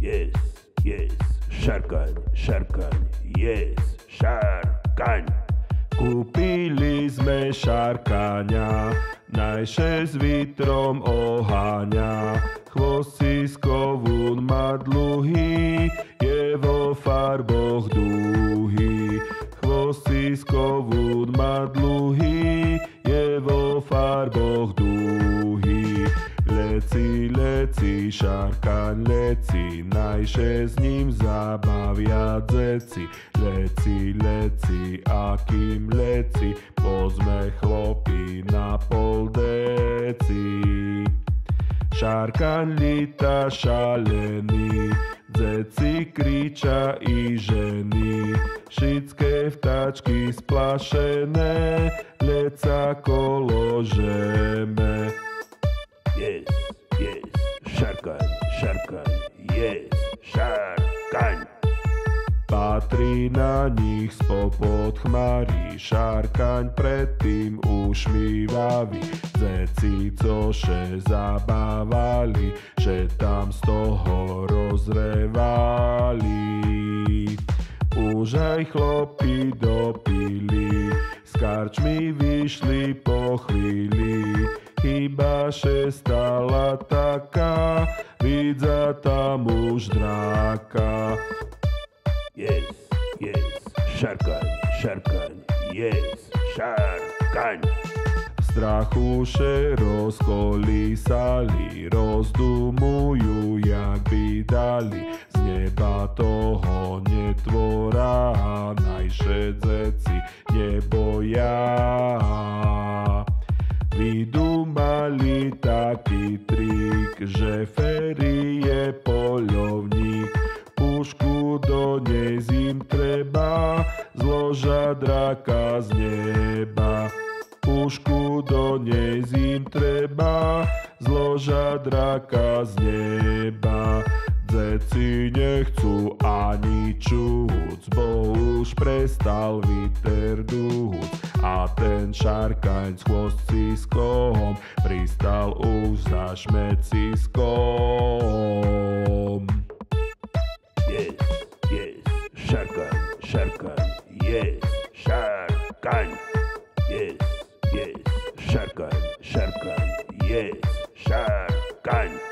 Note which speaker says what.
Speaker 1: Yes, yes, šarkaň, šarkaň, yes, šarkaň. Kúpili sme šarkaňa, najše s vitrom oháňa. Chvost siskovún má dlhý, je vo farboch dúhy. Chvost siskovún má dlhý, je vo farboch dúhy. Leci, leci, šarkaň leci, najše s ním zabavia dzeci. Leci, leci, a kým leci, pozme chlopy na pol deci. Šarkaň líta šalený, dzeci kriča i ženy. Všetké vtáčky splašené, leca kolo žeme. Yes, yes, šarkaň, šarkaň, yes, šarkaň. Patrí na nich spopod chmári, šarkaň predtým ušmívavý. Dzeci, cože zabávali, že tam z toho rozrevali. Už aj chlopy dopili, z karčmy vyšli po chvíli. Chyba že stala taká, vidza tam už dráka. Yes, yes, šarkaň, šarkaň, yes, šarkaň. V strachu še rozkolísali, rozdumujú, jak by dali. Z neba toho netvora, najše dzeci neboja. Vydumali taký trik, že Ferry je poľovník. Pušku do nej zim treba, zloža draka z neba. Pušku do nej zim treba, zloža draka z neba. Dzeci nechcú ani čúc, bo už prestal viter dúc. A ten šarkaň s chvostiskom pristal už za šmeciskom. Yes, yes, šarkaň, šarkaň, yes, šarkaň. Yes, yes, šarkaň, šarkaň, yes, šarkaň.